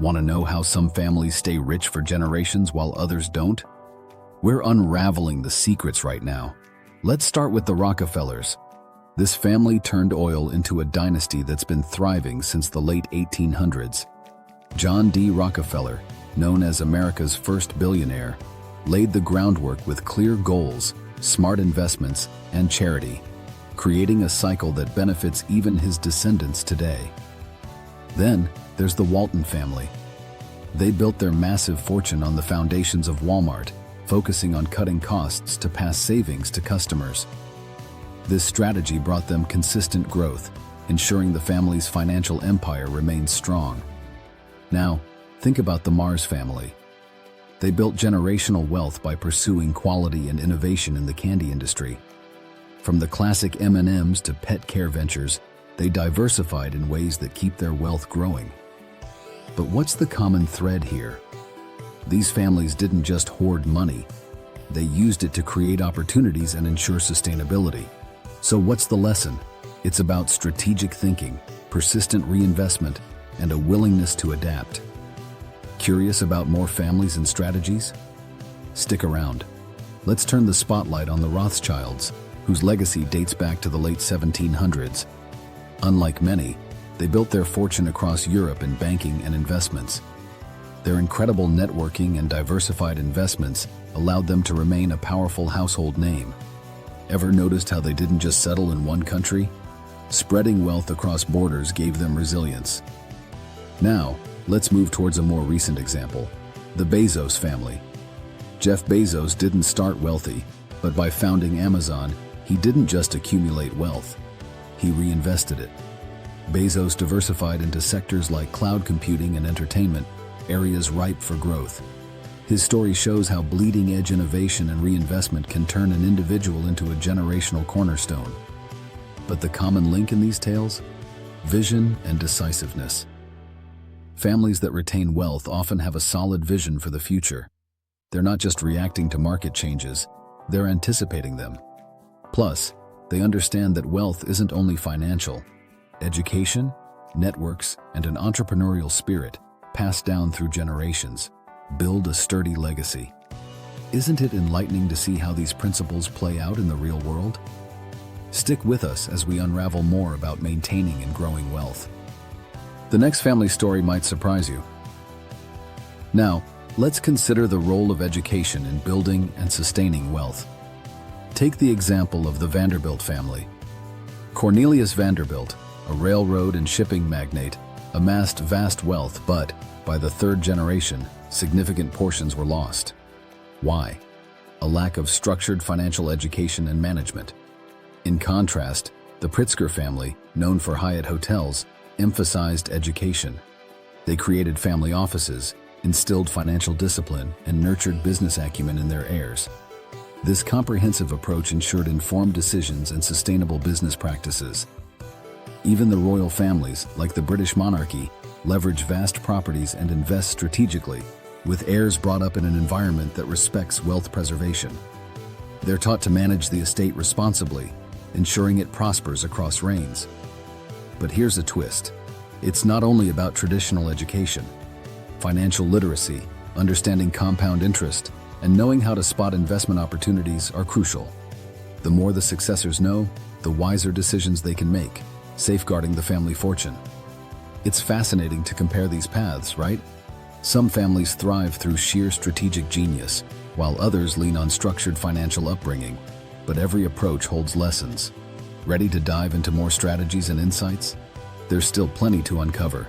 Want to know how some families stay rich for generations while others don't? We're unraveling the secrets right now. Let's start with the Rockefellers. This family turned oil into a dynasty that's been thriving since the late 1800s. John D. Rockefeller, known as America's first billionaire, laid the groundwork with clear goals, smart investments, and charity, creating a cycle that benefits even his descendants today. Then, there's the Walton family. They built their massive fortune on the foundations of Walmart, focusing on cutting costs to pass savings to customers. This strategy brought them consistent growth, ensuring the family's financial empire remained strong. Now, think about the Mars family. They built generational wealth by pursuing quality and innovation in the candy industry. From the classic M&Ms to pet care ventures, they diversified in ways that keep their wealth growing. But what's the common thread here? These families didn't just hoard money. They used it to create opportunities and ensure sustainability. So what's the lesson? It's about strategic thinking, persistent reinvestment, and a willingness to adapt. Curious about more families and strategies? Stick around. Let's turn the spotlight on the Rothschilds, whose legacy dates back to the late 1700s. Unlike many, they built their fortune across Europe in banking and investments. Their incredible networking and diversified investments allowed them to remain a powerful household name. Ever noticed how they didn't just settle in one country? Spreading wealth across borders gave them resilience. Now, let's move towards a more recent example, the Bezos family. Jeff Bezos didn't start wealthy, but by founding Amazon, he didn't just accumulate wealth, he reinvested it. Bezos diversified into sectors like cloud computing and entertainment, areas ripe for growth. His story shows how bleeding-edge innovation and reinvestment can turn an individual into a generational cornerstone. But the common link in these tales? Vision and decisiveness. Families that retain wealth often have a solid vision for the future. They're not just reacting to market changes, they're anticipating them. Plus, they understand that wealth isn't only financial. Education, networks, and an entrepreneurial spirit, passed down through generations, build a sturdy legacy. Isn't it enlightening to see how these principles play out in the real world? Stick with us as we unravel more about maintaining and growing wealth. The next family story might surprise you. Now, let's consider the role of education in building and sustaining wealth. Take the example of the Vanderbilt family. Cornelius Vanderbilt, a railroad and shipping magnate, amassed vast wealth, but by the third generation, significant portions were lost. Why? A lack of structured financial education and management. In contrast, the Pritzker family, known for Hyatt hotels, emphasized education. They created family offices, instilled financial discipline, and nurtured business acumen in their heirs. This comprehensive approach ensured informed decisions and sustainable business practices. Even the royal families, like the British monarchy, leverage vast properties and invest strategically, with heirs brought up in an environment that respects wealth preservation. They're taught to manage the estate responsibly, ensuring it prospers across reigns. But here's a twist. It's not only about traditional education. Financial literacy, understanding compound interest, and knowing how to spot investment opportunities are crucial. The more the successors know, the wiser decisions they can make, safeguarding the family fortune. It's fascinating to compare these paths, right? Some families thrive through sheer strategic genius, while others lean on structured financial upbringing. But every approach holds lessons. Ready to dive into more strategies and insights? There's still plenty to uncover.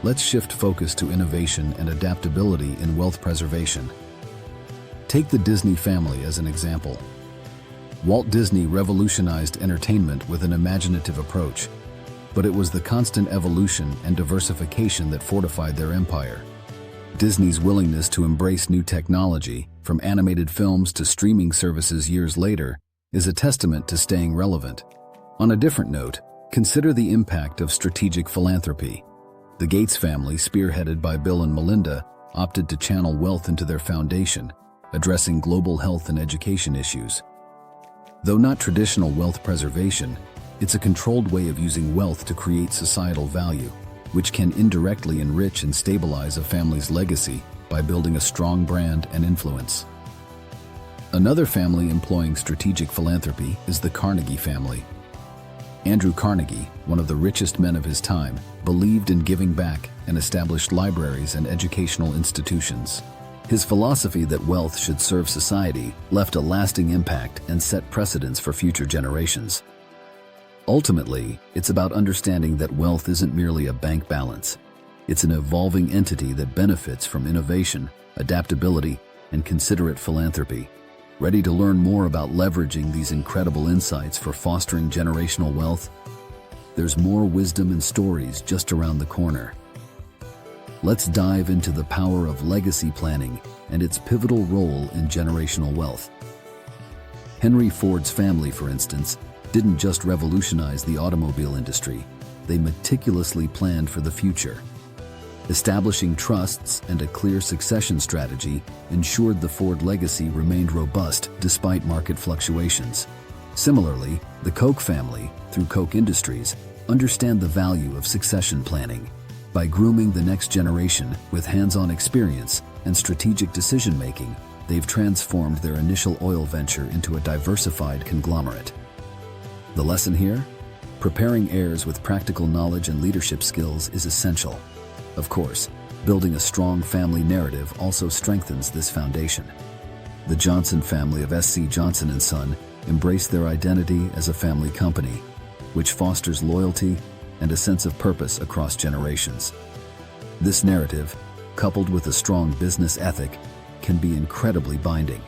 Let's shift focus to innovation and adaptability in wealth preservation. Take the Disney family as an example. Walt Disney revolutionized entertainment with an imaginative approach, but it was the constant evolution and diversification that fortified their empire. Disney's willingness to embrace new technology, from animated films to streaming services years later, is a testament to staying relevant. On a different note, consider the impact of strategic philanthropy. The Gates family, spearheaded by Bill and Melinda, opted to channel wealth into their foundation, addressing global health and education issues. Though not traditional wealth preservation, it's a controlled way of using wealth to create societal value. which can indirectly enrich and stabilize a family's legacy by building a strong brand and influence. Another family employing strategic philanthropy is the Carnegie family. Andrew Carnegie, one of the richest men of his time, believed in giving back and established libraries and educational institutions. His philosophy that wealth should serve society left a lasting impact and set precedents for future generations. Ultimately, it's about understanding that wealth isn't merely a bank balance. It's an evolving entity that benefits from innovation, adaptability, and considerate philanthropy. Ready to learn more about leveraging these incredible insights for fostering generational wealth? There's more wisdom and stories just around the corner. Let's dive into the power of legacy planning and its pivotal role in generational wealth. Henry Ford's family, for instance, didn't just revolutionize the automobile industry, they meticulously planned for the future. Establishing trusts and a clear succession strategy ensured the Ford legacy remained robust despite market fluctuations. Similarly, the Koch family, through Koch Industries, understand the value of succession planning. By grooming the next generation with hands-on experience and strategic decision-making, they've transformed their initial oil venture into a diversified conglomerate. The lesson here? Preparing heirs with practical knowledge and leadership skills is essential. Of course, building a strong family narrative also strengthens this foundation. The Johnson family of S.C. Johnson & Son embraced their identity as a family company, which fosters loyalty and a sense of purpose across generations. This narrative, coupled with a strong business ethic, can be incredibly binding.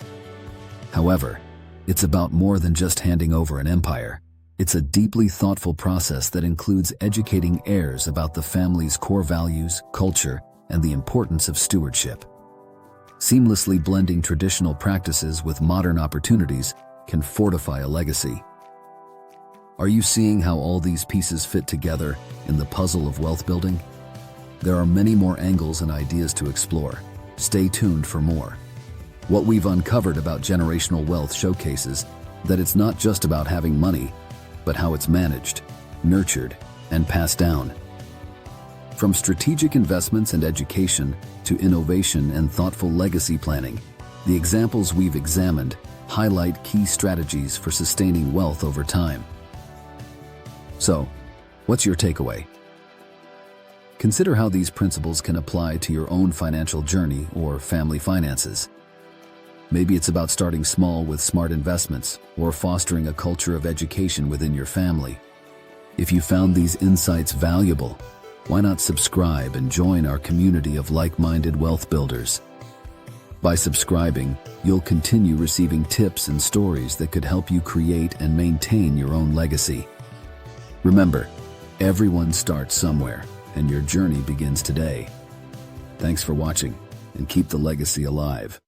However, it's about more than just handing over an empire. It's a deeply thoughtful process that includes educating heirs about the family's core values, culture, and the importance of stewardship. Seamlessly blending traditional practices with modern opportunities can fortify a legacy. Are you seeing how all these pieces fit together in the puzzle of wealth building? There are many more angles and ideas to explore. Stay tuned for more. What we've uncovered about generational wealth showcases that it's not just about having money, but how it's managed, nurtured, and passed down. From strategic investments and education to innovation and thoughtful legacy planning, the examples we've examined highlight key strategies for sustaining wealth over time. So, what's your takeaway? Consider how these principles can apply to your own financial journey or family finances. Maybe it's about starting small with smart investments or fostering a culture of education within your family. If you found these insights valuable, why not subscribe and join our community of like-minded wealth builders? By subscribing, you'll continue receiving tips and stories that could help you create and maintain your own legacy. Remember, everyone starts somewhere, and your journey begins today. Thanks for watching, and keep the legacy alive.